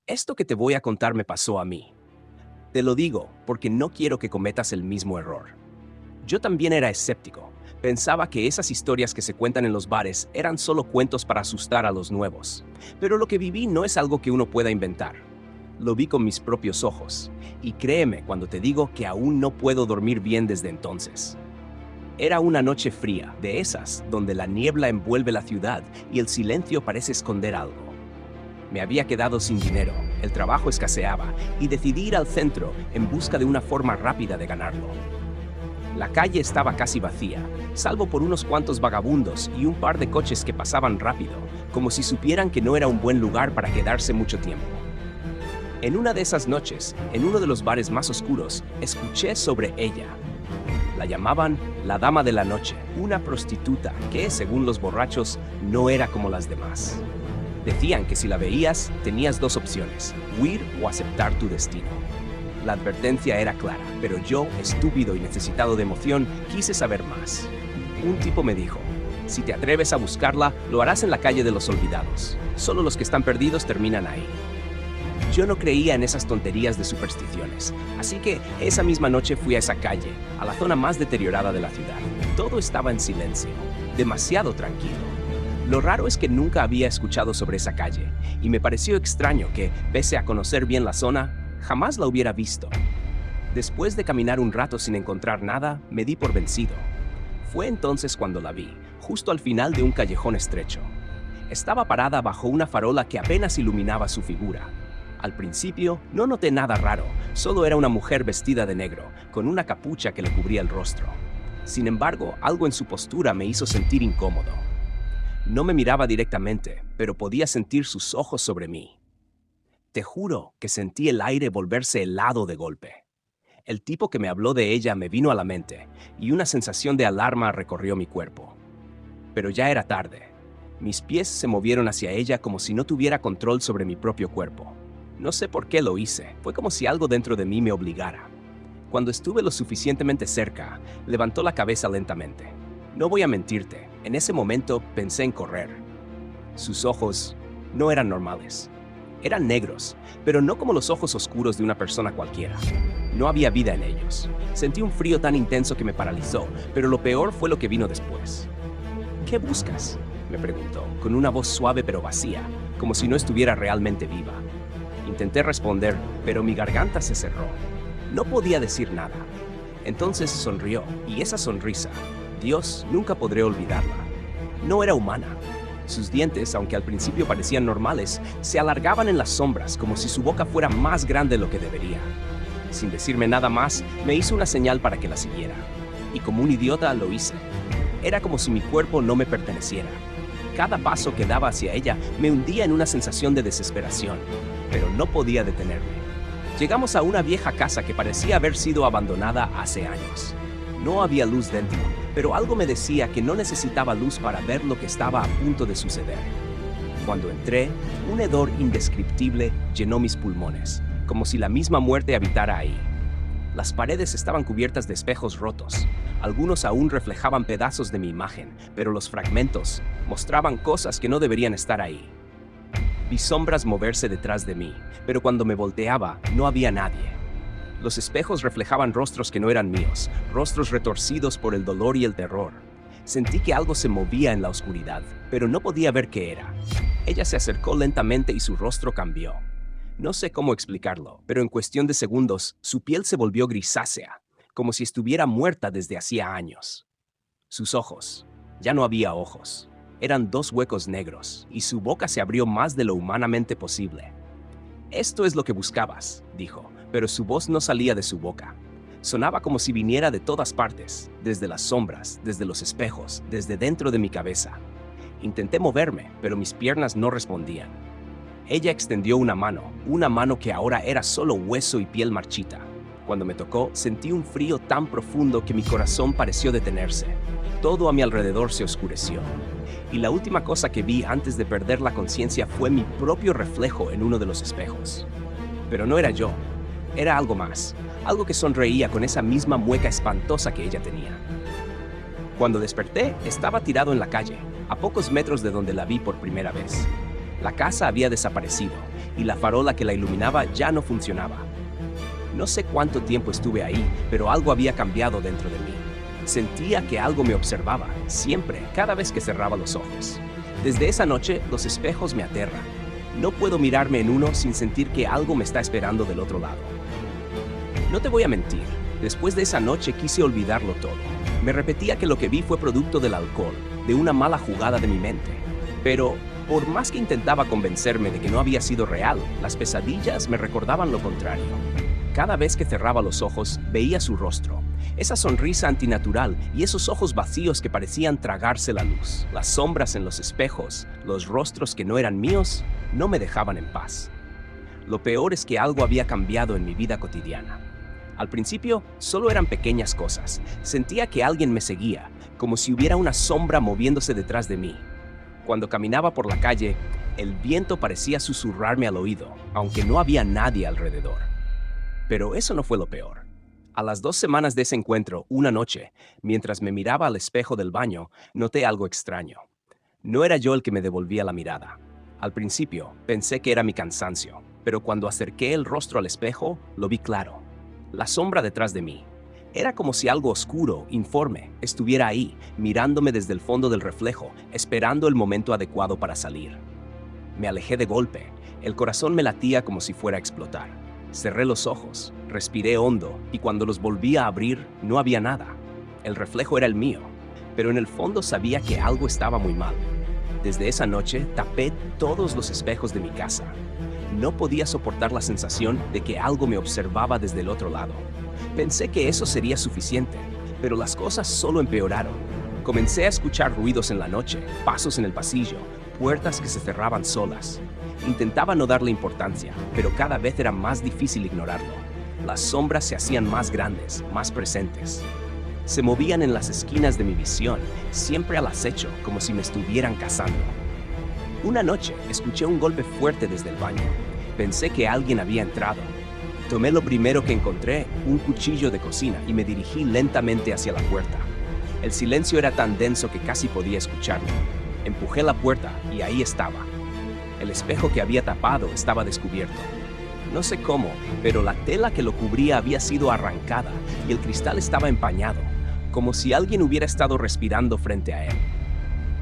Esto que te voy a contar me pasó a mí. Te lo digo porque no quiero que cometas el mismo error. Yo también era escéptico. Pensaba que esas historias que se cuentan en los bares eran solo cuentos para asustar a los nuevos. Pero lo que viví no es algo que uno pueda inventar. Lo vi con mis propios ojos. Y créeme cuando te digo que aún no puedo dormir bien desde entonces. Era una noche fría, de esas, donde la niebla envuelve la ciudad y el silencio parece esconder algo. Me había quedado sin dinero, el trabajo escaseaba y decidí ir al centro en busca de una forma rápida de ganarlo. La calle estaba casi vacía, salvo por unos cuantos vagabundos y un par de coches que pasaban rápido, como si supieran que no era un buen lugar para quedarse mucho tiempo. En una de esas noches, en uno de los bares más oscuros, escuché sobre ella. La llamaban la Dama de la Noche, una prostituta que, según los borrachos, no era como las demás. Decían que si la veías, tenías dos opciones, huir o aceptar tu destino. La advertencia era clara, pero yo, estúpido y necesitado de emoción, quise saber más. Un tipo me dijo, si te atreves a buscarla, lo harás en la calle de los olvidados. Solo los que están perdidos terminan ahí. Yo no creía en esas tonterías de supersticiones, así que esa misma noche fui a esa calle, a la zona más deteriorada de la ciudad. Todo estaba en silencio, demasiado tranquilo. Lo raro es que nunca había escuchado sobre esa calle, y me pareció extraño que, pese a conocer bien la zona, jamás la hubiera visto. Después de caminar un rato sin encontrar nada, me di por vencido. Fue entonces cuando la vi, justo al final de un callejón estrecho. Estaba parada bajo una farola que apenas iluminaba su figura. Al principio, no noté nada raro, solo era una mujer vestida de negro, con una capucha que le cubría el rostro. Sin embargo, algo en su postura me hizo sentir incómodo. No me miraba directamente, pero podía sentir sus ojos sobre mí. Te juro que sentí el aire volverse helado de golpe. El tipo que me habló de ella me vino a la mente, y una sensación de alarma recorrió mi cuerpo. Pero ya era tarde. Mis pies se movieron hacia ella como si no tuviera control sobre mi propio cuerpo. No sé por qué lo hice, fue como si algo dentro de mí me obligara. Cuando estuve lo suficientemente cerca, levantó la cabeza lentamente. No voy a mentirte, en ese momento pensé en correr. Sus ojos no eran normales. Eran negros, pero no como los ojos oscuros de una persona cualquiera. No había vida en ellos. Sentí un frío tan intenso que me paralizó, pero lo peor fue lo que vino después. ¿Qué buscas?, me preguntó, con una voz suave pero vacía, como si no estuviera realmente viva. Intenté responder, pero mi garganta se cerró. No podía decir nada. Entonces sonrió, y esa sonrisa, Dios, nunca podré olvidarla. No era humana. Sus dientes, aunque al principio parecían normales, se alargaban en las sombras como si su boca fuera más grande de lo que debería. Sin decirme nada más, me hizo una señal para que la siguiera. Y como un idiota lo hice. Era como si mi cuerpo no me perteneciera. Cada paso que daba hacia ella me hundía en una sensación de desesperación, pero no podía detenerme. Llegamos a una vieja casa que parecía haber sido abandonada hace años. No había luz dentro, pero algo me decía que no necesitaba luz para ver lo que estaba a punto de suceder. Cuando entré, un hedor indescriptible llenó mis pulmones, como si la misma muerte habitara ahí. Las paredes estaban cubiertas de espejos rotos. Algunos aún reflejaban pedazos de mi imagen, pero los fragmentos mostraban cosas que no deberían estar ahí. Vi sombras moverse detrás de mí, pero cuando me volteaba, no había nadie. Los espejos reflejaban rostros que no eran míos, rostros retorcidos por el dolor y el terror. Sentí que algo se movía en la oscuridad, pero no podía ver qué era. Ella se acercó lentamente y su rostro cambió. No sé cómo explicarlo, pero en cuestión de segundos, su piel se volvió grisácea, como si estuviera muerta desde hacía años. Sus ojos. Ya no había ojos. Eran dos huecos negros, y su boca se abrió más de lo humanamente posible. «Esto es lo que buscabas», dijo, pero su voz no salía de su boca. Sonaba como si viniera de todas partes, desde las sombras, desde los espejos, desde dentro de mi cabeza. Intenté moverme, pero mis piernas no respondían. Ella extendió una mano que ahora era solo hueso y piel marchita. Cuando me tocó, sentí un frío tan profundo que mi corazón pareció detenerse. Todo a mi alrededor se oscureció. Y la última cosa que vi antes de perder la conciencia fue mi propio reflejo en uno de los espejos. Pero no era yo. Era algo más. Algo que sonreía con esa misma mueca espantosa que ella tenía. Cuando desperté, estaba tirado en la calle, a pocos metros de donde la vi por primera vez. La casa había desaparecido y la farola que la iluminaba ya no funcionaba. No sé cuánto tiempo estuve ahí, pero algo había cambiado dentro de mí. Sentía que algo me observaba, siempre, cada vez que cerraba los ojos. Desde esa noche, los espejos me aterran. No puedo mirarme en uno sin sentir que algo me está esperando del otro lado. No te voy a mentir, después de esa noche quise olvidarlo todo. Me repetía que lo que vi fue producto del alcohol, de una mala jugada de mi mente. Pero, por más que intentaba convencerme de que no había sido real, las pesadillas me recordaban lo contrario. Cada vez que cerraba los ojos, veía su rostro, esa sonrisa antinatural y esos ojos vacíos que parecían tragarse la luz. Las sombras en los espejos, los rostros que no eran míos, no me dejaban en paz. Lo peor es que algo había cambiado en mi vida cotidiana. Al principio, solo eran pequeñas cosas. Sentía que alguien me seguía, como si hubiera una sombra moviéndose detrás de mí. Cuando caminaba por la calle, el viento parecía susurrarme al oído, aunque no había nadie alrededor. Pero eso no fue lo peor. A las 2 semanas de ese encuentro, una noche, mientras me miraba al espejo del baño, noté algo extraño. No era yo el que me devolvía la mirada. Al principio, pensé que era mi cansancio, pero cuando acerqué el rostro al espejo, lo vi claro. La sombra detrás de mí. Era como si algo oscuro, informe, estuviera ahí, mirándome desde el fondo del reflejo, esperando el momento adecuado para salir. Me alejé de golpe. El corazón me latía como si fuera a explotar. Cerré los ojos, respiré hondo y cuando los volví a abrir no había nada. El reflejo era el mío, pero en el fondo sabía que algo estaba muy mal. Desde esa noche tapé todos los espejos de mi casa. No podía soportar la sensación de que algo me observaba desde el otro lado. Pensé que eso sería suficiente, pero las cosas solo empeoraron. Comencé a escuchar ruidos en la noche, pasos en el pasillo, puertas que se cerraban solas. Intentaba no darle importancia, pero cada vez era más difícil ignorarlo. Las sombras se hacían más grandes, más presentes. Se movían en las esquinas de mi visión, siempre al acecho, como si me estuvieran cazando. Una noche escuché un golpe fuerte desde el baño. Pensé que alguien había entrado. Tomé lo primero que encontré, un cuchillo de cocina, y me dirigí lentamente hacia la puerta. El silencio era tan denso que casi podía escucharlo. Empujé la puerta y ahí estaba. El espejo que había tapado estaba descubierto. No sé cómo, pero la tela que lo cubría había sido arrancada y el cristal estaba empañado, como si alguien hubiera estado respirando frente a él.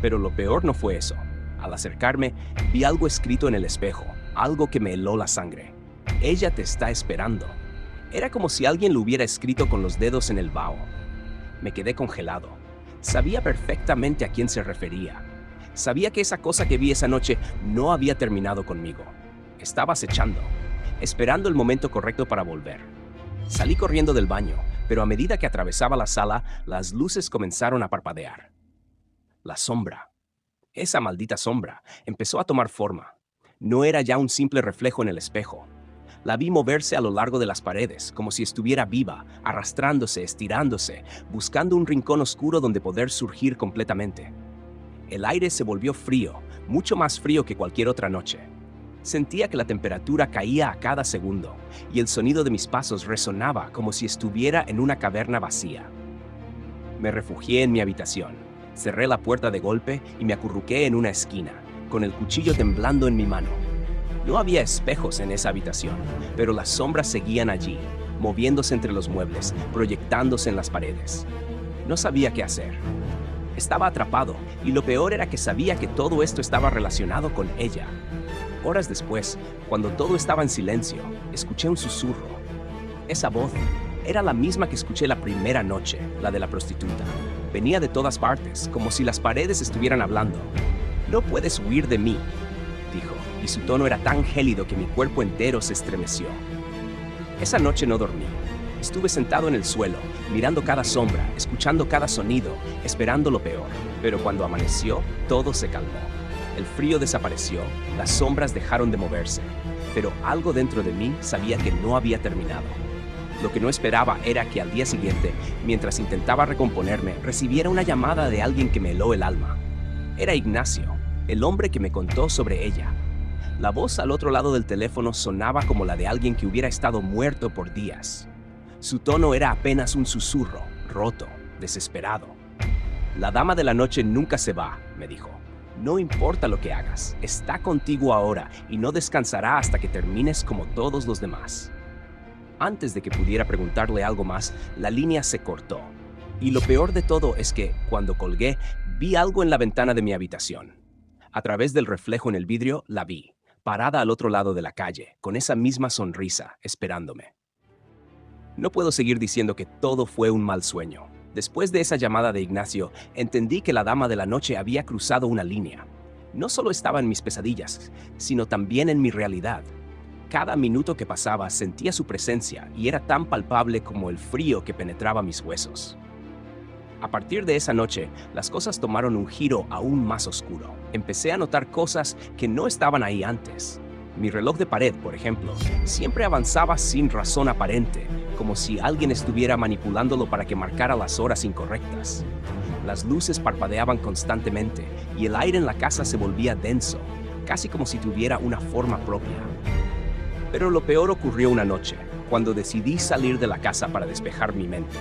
Pero lo peor no fue eso. Al acercarme, vi algo escrito en el espejo, algo que me heló la sangre. Ella te está esperando. Era como si alguien lo hubiera escrito con los dedos en el vaho. Me quedé congelado. Sabía perfectamente a quién se refería. Sabía que esa cosa que vi esa noche no había terminado conmigo. Estaba acechando, esperando el momento correcto para volver. Salí corriendo del baño, pero a medida que atravesaba la sala, las luces comenzaron a parpadear. La sombra, esa maldita sombra, empezó a tomar forma. No era ya un simple reflejo en el espejo. La vi moverse a lo largo de las paredes, como si estuviera viva, arrastrándose, estirándose, buscando un rincón oscuro donde poder surgir completamente. El aire se volvió frío, mucho más frío que cualquier otra noche. Sentía que la temperatura caía a cada segundo, y el sonido de mis pasos resonaba como si estuviera en una caverna vacía. Me refugié en mi habitación, cerré la puerta de golpe y me acurruqué en una esquina, con el cuchillo temblando en mi mano. No había espejos en esa habitación, pero las sombras seguían allí, moviéndose entre los muebles, proyectándose en las paredes. No sabía qué hacer. Estaba atrapado, y lo peor era que sabía que todo esto estaba relacionado con ella. Horas después, cuando todo estaba en silencio, escuché un susurro. Esa voz era la misma que escuché la primera noche, la de la prostituta. Venía de todas partes, como si las paredes estuvieran hablando. «No puedes huir de mí», dijo, y su tono era tan gélido que mi cuerpo entero se estremeció. Esa noche no dormí. Estuve sentado en el suelo, mirando cada sombra, escuchando cada sonido, esperando lo peor. Pero cuando amaneció, todo se calmó. El frío desapareció, las sombras dejaron de moverse. Pero algo dentro de mí sabía que no había terminado. Lo que no esperaba era que al día siguiente, mientras intentaba recomponerme, recibiera una llamada de alguien que me heló el alma. Era Ignacio, el hombre que me contó sobre ella. La voz al otro lado del teléfono sonaba como la de alguien que hubiera estado muerto por días. Su tono era apenas un susurro, roto, desesperado. «La dama de la noche nunca se va», me dijo. No importa lo que hagas, está contigo ahora y no descansará hasta que termines como todos los demás. Antes de que pudiera preguntarle algo más, la línea se cortó. Y lo peor de todo es que, cuando colgué, vi algo en la ventana de mi habitación. A través del reflejo en el vidrio, la vi, parada al otro lado de la calle, con esa misma sonrisa, esperándome. No puedo seguir diciendo que todo fue un mal sueño. Después de esa llamada de Ignacio, entendí que la dama de la noche había cruzado una línea. No solo estaba en mis pesadillas, sino también en mi realidad. Cada minuto que pasaba sentía su presencia y era tan palpable como el frío que penetraba mis huesos. A partir de esa noche, las cosas tomaron un giro aún más oscuro. Empecé a notar cosas que no estaban ahí antes. Mi reloj de pared, por ejemplo, siempre avanzaba sin razón aparente, como si alguien estuviera manipulándolo para que marcara las horas incorrectas. Las luces parpadeaban constantemente y el aire en la casa se volvía denso, casi como si tuviera una forma propia. Pero lo peor ocurrió una noche, cuando decidí salir de la casa para despejar mi mente.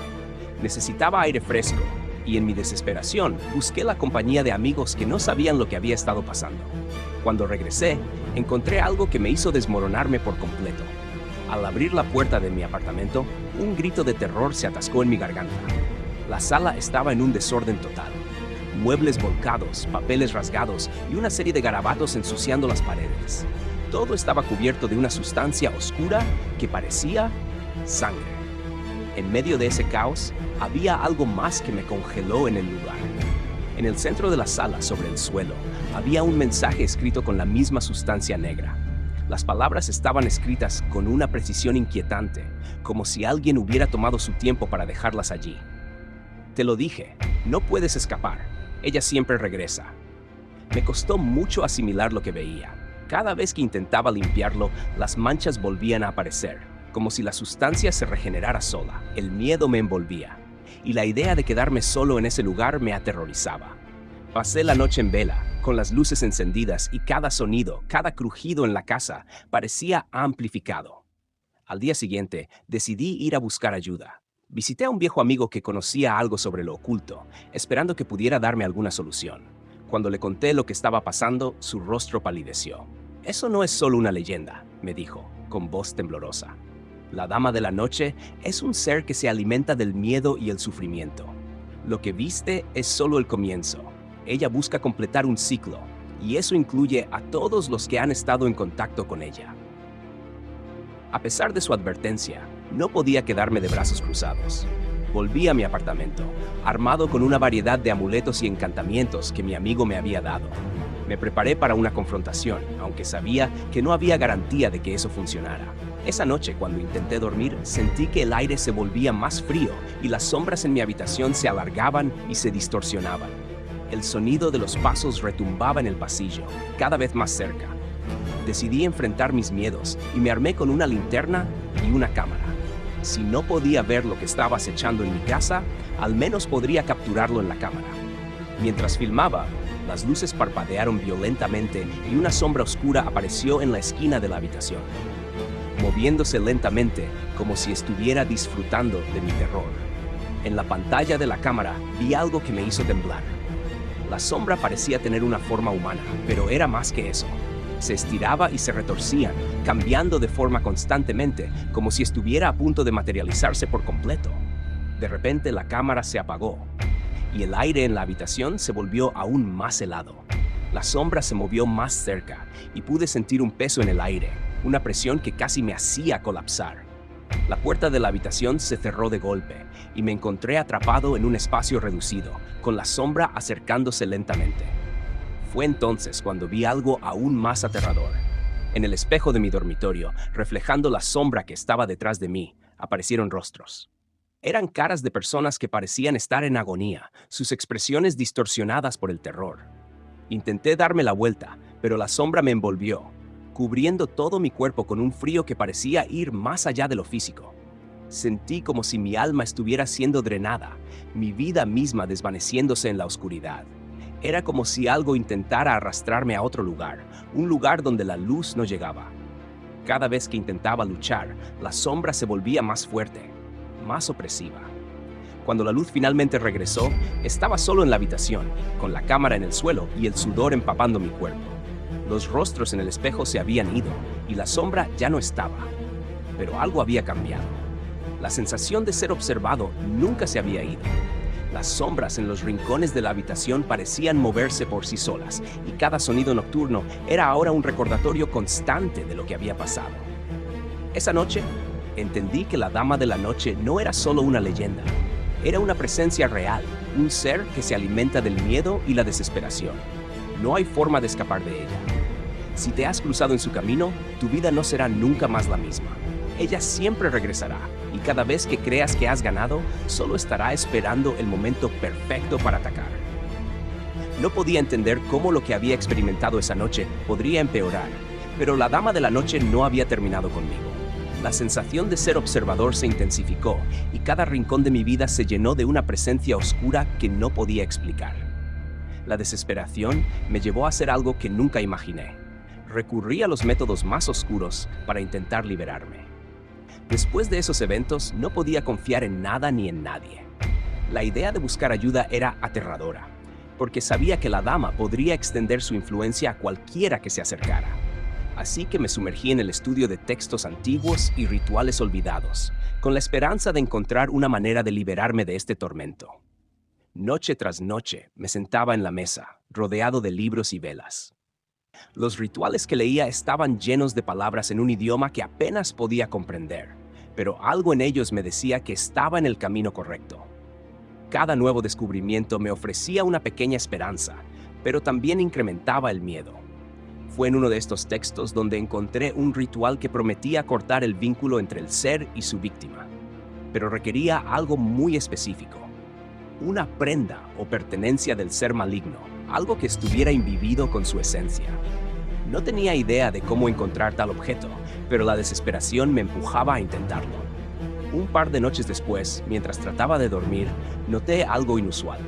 Necesitaba aire fresco, y en mi desesperación busqué la compañía de amigos que no sabían lo que había estado pasando. Cuando regresé, encontré algo que me hizo desmoronarme por completo. Al abrir la puerta de mi apartamento, un grito de terror se atascó en mi garganta. La sala estaba en un desorden total. Muebles volcados, papeles rasgados y una serie de garabatos ensuciando las paredes. Todo estaba cubierto de una sustancia oscura que parecía sangre. En medio de ese caos, había algo más que me congeló en el lugar. En el centro de la sala, sobre el suelo, había un mensaje escrito con la misma sustancia negra. Las palabras estaban escritas con una precisión inquietante, como si alguien hubiera tomado su tiempo para dejarlas allí. Te lo dije, no puedes escapar. Ella siempre regresa. Me costó mucho asimilar lo que veía. Cada vez que intentaba limpiarlo, las manchas volvían a aparecer, como si la sustancia se regenerara sola. El miedo me envolvía, y la idea de quedarme solo en ese lugar me aterrorizaba. Pasé la noche en vela, con las luces encendidas y cada sonido, cada crujido en la casa parecía amplificado. Al día siguiente, decidí ir a buscar ayuda. Visité a un viejo amigo que conocía algo sobre lo oculto, esperando que pudiera darme alguna solución. Cuando le conté lo que estaba pasando, su rostro palideció. «Eso no es solo una leyenda», me dijo, con voz temblorosa. La dama de la noche es un ser que se alimenta del miedo y el sufrimiento. Lo que viste es solo el comienzo. Ella busca completar un ciclo, y eso incluye a todos los que han estado en contacto con ella. A pesar de su advertencia, no podía quedarme de brazos cruzados. Volví a mi apartamento, armado con una variedad de amuletos y encantamientos que mi amigo me había dado. Me preparé para una confrontación, aunque sabía que no había garantía de que eso funcionara. Esa noche, cuando intenté dormir, sentí que el aire se volvía más frío y las sombras en mi habitación se alargaban y se distorsionaban. El sonido de los pasos retumbaba en el pasillo, cada vez más cerca. Decidí enfrentar mis miedos y me armé con una linterna y una cámara. Si no podía ver lo que estaba acechando en mi casa, al menos podría capturarlo en la cámara. Mientras filmaba, las luces parpadearon violentamente y una sombra oscura apareció en la esquina de la habitación, moviéndose lentamente como si estuviera disfrutando de mi terror. En la pantalla de la cámara vi algo que me hizo temblar. La sombra parecía tener una forma humana, pero era más que eso. Se estiraba y se retorcía, cambiando de forma constantemente, como si estuviera a punto de materializarse por completo. De repente la cámara se apagó, y el aire en la habitación se volvió aún más helado. La sombra se movió más cerca, y pude sentir un peso en el aire, una presión que casi me hacía colapsar. La puerta de la habitación se cerró de golpe, y me encontré atrapado en un espacio reducido, con la sombra acercándose lentamente. Fue entonces cuando vi algo aún más aterrador. En el espejo de mi dormitorio, reflejando la sombra que estaba detrás de mí, aparecieron rostros. Eran caras de personas que parecían estar en agonía, sus expresiones distorsionadas por el terror. Intenté darme la vuelta, pero la sombra me envolvió, cubriendo todo mi cuerpo con un frío que parecía ir más allá de lo físico. Sentí como si mi alma estuviera siendo drenada, mi vida misma desvaneciéndose en la oscuridad. Era como si algo intentara arrastrarme a otro lugar, un lugar donde la luz no llegaba. Cada vez que intentaba luchar, la sombra se volvía más fuerte, más opresiva. Cuando la luz finalmente regresó, estaba solo en la habitación, con la cámara en el suelo y el sudor empapando mi cuerpo. Los rostros en el espejo se habían ido y la sombra ya no estaba. Pero algo había cambiado. La sensación de ser observado nunca se había ido. Las sombras en los rincones de la habitación parecían moverse por sí solas, y cada sonido nocturno era ahora un recordatorio constante de lo que había pasado. Esa noche, entendí que la Dama de la Noche no era solo una leyenda. Era una presencia real, un ser que se alimenta del miedo y la desesperación. No hay forma de escapar de ella. Si te has cruzado en su camino, tu vida no será nunca más la misma. Ella siempre regresará, y cada vez que creas que has ganado, solo estará esperando el momento perfecto para atacar. No podía entender cómo lo que había experimentado esa noche podría empeorar, pero la Dama de la Noche no había terminado conmigo. La sensación de ser observador se intensificó, y cada rincón de mi vida se llenó de una presencia oscura que no podía explicar. La desesperación me llevó a hacer algo que nunca imaginé. Recurrí a los métodos más oscuros para intentar liberarme. Después de esos eventos, no podía confiar en nada ni en nadie. La idea de buscar ayuda era aterradora, porque sabía que la dama podría extender su influencia a cualquiera que se acercara. Así que me sumergí en el estudio de textos antiguos y rituales olvidados, con la esperanza de encontrar una manera de liberarme de este tormento. Noche tras noche me sentaba en la mesa, rodeado de libros y velas. Los rituales que leía estaban llenos de palabras en un idioma que apenas podía comprender, pero algo en ellos me decía que estaba en el camino correcto. Cada nuevo descubrimiento me ofrecía una pequeña esperanza, pero también incrementaba el miedo. Fue en uno de estos textos donde encontré un ritual que prometía cortar el vínculo entre el ser y su víctima, pero requería algo muy específico. Una prenda o pertenencia del ser maligno, algo que estuviera imbuido con su esencia. No tenía idea de cómo encontrar tal objeto, pero la desesperación me empujaba a intentarlo. Un par de noches después, mientras trataba de dormir, noté algo inusual.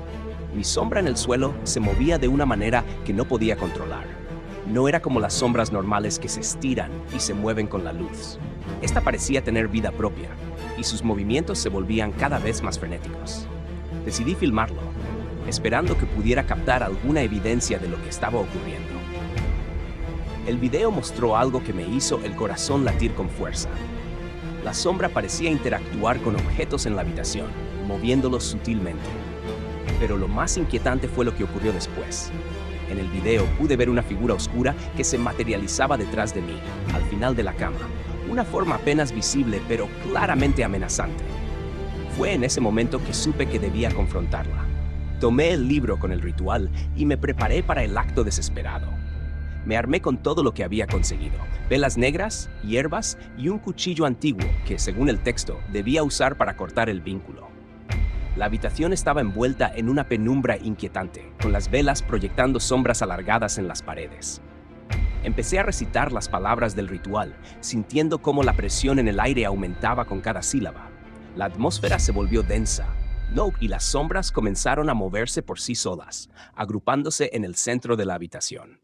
Mi sombra en el suelo se movía de una manera que no podía controlar. No era como las sombras normales que se estiran y se mueven con la luz. Esta parecía tener vida propia, y sus movimientos se volvían cada vez más frenéticos. Decidí filmarlo, esperando que pudiera captar alguna evidencia de lo que estaba ocurriendo. El video mostró algo que me hizo el corazón latir con fuerza. La sombra parecía interactuar con objetos en la habitación, moviéndolos sutilmente. Pero lo más inquietante fue lo que ocurrió después. En el video pude ver una figura oscura que se materializaba detrás de mí, al final de la cama. Una forma apenas visible, pero claramente amenazante. Fue en ese momento que supe que debía confrontarla. Tomé el libro con el ritual y me preparé para el acto desesperado. Me armé con todo lo que había conseguido: velas negras, hierbas y un cuchillo antiguo que, según el texto, debía usar para cortar el vínculo. La habitación estaba envuelta en una penumbra inquietante, con las velas proyectando sombras alargadas en las paredes. Empecé a recitar las palabras del ritual, sintiendo cómo la presión en el aire aumentaba con cada sílaba. La atmósfera se volvió densa, y las sombras comenzaron a moverse por sí solas, agrupándose en el centro de la habitación.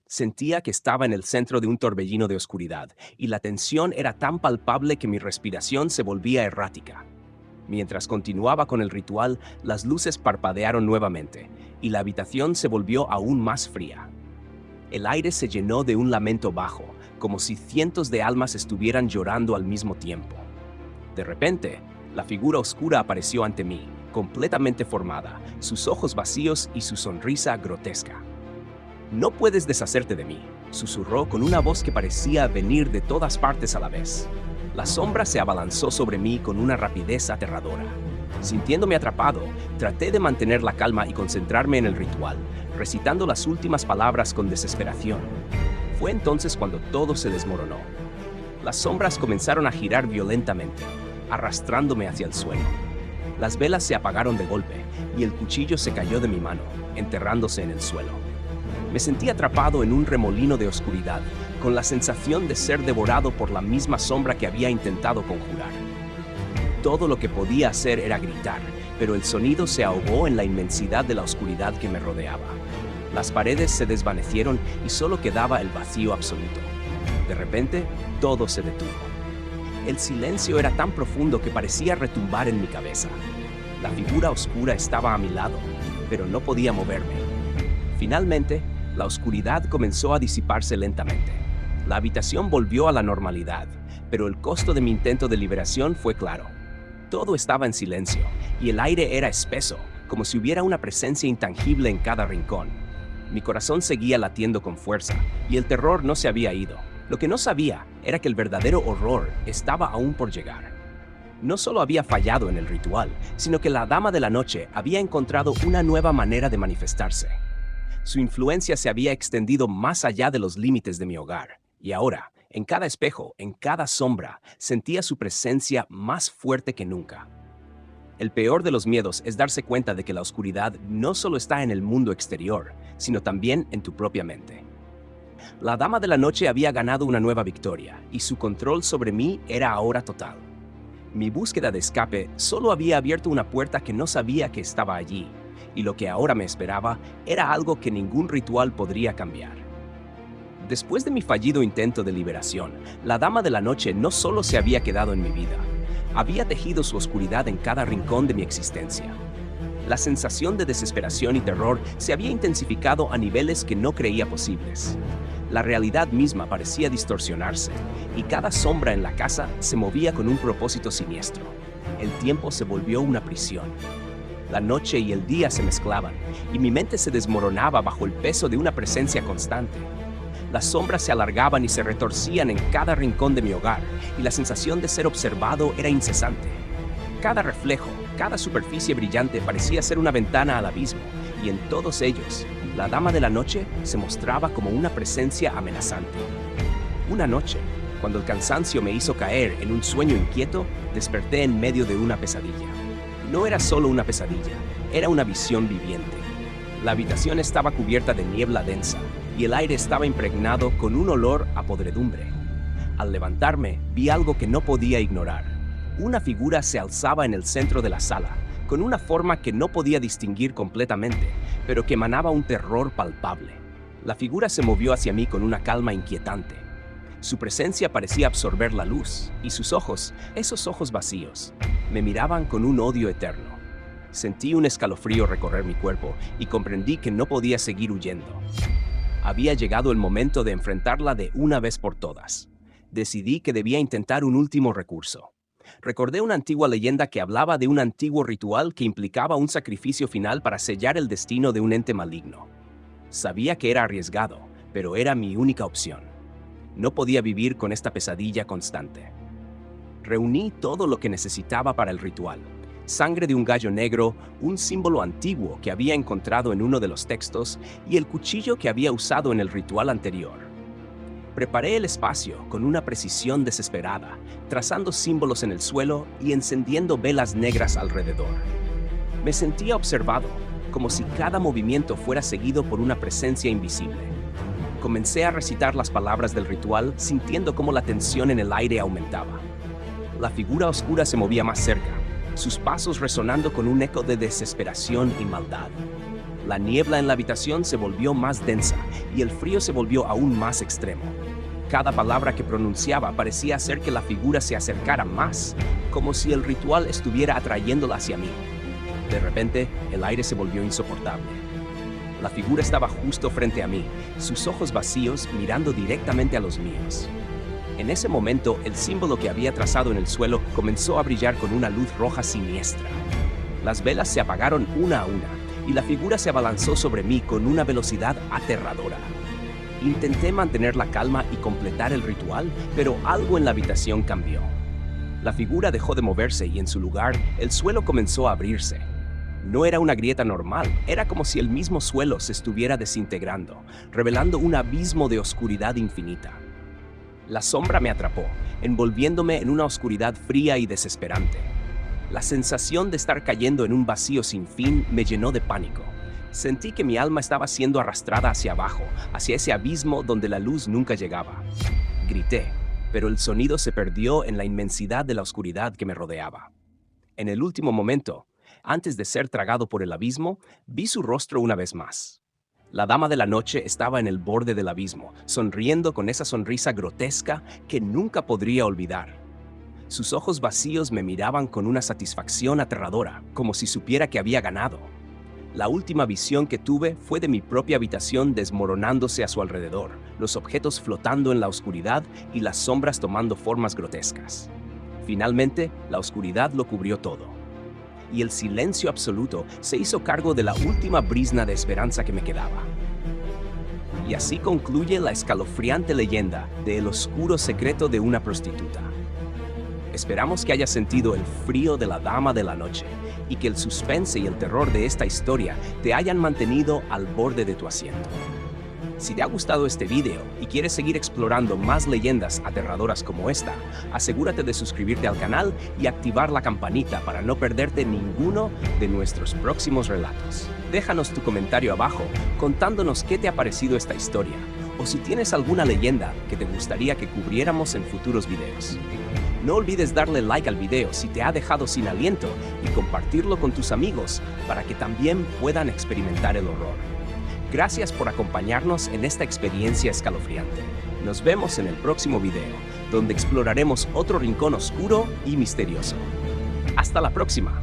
Sentía que estaba en el centro de un torbellino de oscuridad, y la tensión era tan palpable que mi respiración se volvía errática. Mientras continuaba con el ritual, las luces parpadearon nuevamente, y la habitación se volvió aún más fría. El aire se llenó de un lamento bajo, como si cientos de almas estuvieran llorando al mismo tiempo. De repente, la figura oscura apareció ante mí, completamente formada, sus ojos vacíos y su sonrisa grotesca. «No puedes deshacerte de mí», susurró con una voz que parecía venir de todas partes a la vez. La sombra se abalanzó sobre mí con una rapidez aterradora. Sintiéndome atrapado, traté de mantener la calma y concentrarme en el ritual, recitando las últimas palabras con desesperación. Fue entonces cuando todo se desmoronó. Las sombras comenzaron a girar violentamente, arrastrándome hacia el suelo. Las velas se apagaron de golpe y el cuchillo se cayó de mi mano, enterrándose en el suelo. Me sentí atrapado en un remolino de oscuridad, con la sensación de ser devorado por la misma sombra que había intentado conjurar. Todo lo que podía hacer era gritar, pero el sonido se ahogó en la inmensidad de la oscuridad que me rodeaba. Las paredes se desvanecieron y solo quedaba el vacío absoluto. De repente, todo se detuvo. El silencio era tan profundo que parecía retumbar en mi cabeza. La figura oscura estaba a mi lado, pero no podía moverme. Finalmente, la oscuridad comenzó a disiparse lentamente. La habitación volvió a la normalidad, pero el costo de mi intento de liberación fue claro. Todo estaba en silencio, y el aire era espeso, como si hubiera una presencia intangible en cada rincón. Mi corazón seguía latiendo con fuerza, y el terror no se había ido. Lo que no sabía era que el verdadero horror estaba aún por llegar. No solo había fallado en el ritual, sino que la Dama de la Noche había encontrado una nueva manera de manifestarse. Su influencia se había extendido más allá de los límites de mi hogar, y ahora, en cada espejo, en cada sombra, sentía su presencia más fuerte que nunca. El peor de los miedos es darse cuenta de que la oscuridad no solo está en el mundo exterior, sino también en tu propia mente. La Dama de la Noche había ganado una nueva victoria, y su control sobre mí era ahora total. Mi búsqueda de escape solo había abierto una puerta que no sabía que estaba allí, y lo que ahora me esperaba era algo que ningún ritual podría cambiar. Después de mi fallido intento de liberación, la Dama de la Noche no solo se había quedado en mi vida, había tejido su oscuridad en cada rincón de mi existencia. La sensación de desesperación y terror se había intensificado a niveles que no creía posibles. La realidad misma parecía distorsionarse, y cada sombra en la casa se movía con un propósito siniestro. El tiempo se volvió una prisión. La noche y el día se mezclaban, y mi mente se desmoronaba bajo el peso de una presencia constante. Las sombras se alargaban y se retorcían en cada rincón de mi hogar, y la sensación de ser observado era incesante. Cada reflejo, cada superficie brillante parecía ser una ventana al abismo, y en todos ellos, la Dama de la Noche se mostraba como una presencia amenazante. Una noche, cuando el cansancio me hizo caer en un sueño inquieto, desperté en medio de una pesadilla. No era solo una pesadilla, era una visión viviente. La habitación estaba cubierta de niebla densa, y el aire estaba impregnado con un olor a podredumbre. Al levantarme, vi algo que no podía ignorar. Una figura se alzaba en el centro de la sala, con una forma que no podía distinguir completamente, pero que emanaba un terror palpable. La figura se movió hacia mí con una calma inquietante. Su presencia parecía absorber la luz, y sus ojos, esos ojos vacíos, me miraban con un odio eterno. Sentí un escalofrío recorrer mi cuerpo y comprendí que no podía seguir huyendo. Había llegado el momento de enfrentarla de una vez por todas. Decidí que debía intentar un último recurso. Recordé una antigua leyenda que hablaba de un antiguo ritual que implicaba un sacrificio final para sellar el destino de un ente maligno. Sabía que era arriesgado, pero era mi única opción. No podía vivir con esta pesadilla constante. Reuní todo lo que necesitaba para el ritual. Sangre de un gallo negro, un símbolo antiguo que había encontrado en uno de los textos y el cuchillo que había usado en el ritual anterior. Preparé el espacio con una precisión desesperada, trazando símbolos en el suelo y encendiendo velas negras alrededor. Me sentía observado, como si cada movimiento fuera seguido por una presencia invisible. Comencé a recitar las palabras del ritual, sintiendo cómo la tensión en el aire aumentaba. La figura oscura se movía más cerca, sus pasos resonando con un eco de desesperación y maldad. La niebla en la habitación se volvió más densa y el frío se volvió aún más extremo. Cada palabra que pronunciaba parecía hacer que la figura se acercara más, como si el ritual estuviera atrayéndola hacia mí. De repente, el aire se volvió insoportable. La figura estaba justo frente a mí, sus ojos vacíos mirando directamente a los míos. En ese momento, el símbolo que había trazado en el suelo comenzó a brillar con una luz roja siniestra. Las velas se apagaron una a una, y la figura se abalanzó sobre mí con una velocidad aterradora. Intenté mantener la calma y completar el ritual, pero algo en la habitación cambió. La figura dejó de moverse y en su lugar, el suelo comenzó a abrirse. No era una grieta normal, era como si el mismo suelo se estuviera desintegrando, revelando un abismo de oscuridad infinita. La sombra me atrapó, envolviéndome en una oscuridad fría y desesperante. La sensación de estar cayendo en un vacío sin fin me llenó de pánico. Sentí que mi alma estaba siendo arrastrada hacia abajo, hacia ese abismo donde la luz nunca llegaba. Grité, pero el sonido se perdió en la inmensidad de la oscuridad que me rodeaba. En el último momento, antes de ser tragado por el abismo, vi su rostro una vez más. La Dama de la Noche estaba en el borde del abismo, sonriendo con esa sonrisa grotesca que nunca podría olvidar. Sus ojos vacíos me miraban con una satisfacción aterradora, como si supiera que había ganado. La última visión que tuve fue de mi propia habitación desmoronándose a su alrededor, los objetos flotando en la oscuridad y las sombras tomando formas grotescas. Finalmente, la oscuridad lo cubrió todo, y el silencio absoluto se hizo cargo de la última brizna de esperanza que me quedaba. Y así concluye la escalofriante leyenda de El oscuro secreto de una prostituta. Esperamos que hayas sentido el frío de la Dama de la Noche y que el suspense y el terror de esta historia te hayan mantenido al borde de tu asiento. Si te ha gustado este video y quieres seguir explorando más leyendas aterradoras como esta, asegúrate de suscribirte al canal y activar la campanita para no perderte ninguno de nuestros próximos relatos. Déjanos tu comentario abajo contándonos qué te ha parecido esta historia o si tienes alguna leyenda que te gustaría que cubriéramos en futuros videos. No olvides darle like al video si te ha dejado sin aliento y compartirlo con tus amigos para que también puedan experimentar el horror. Gracias por acompañarnos en esta experiencia escalofriante. Nos vemos en el próximo video, donde exploraremos otro rincón oscuro y misterioso. ¡Hasta la próxima!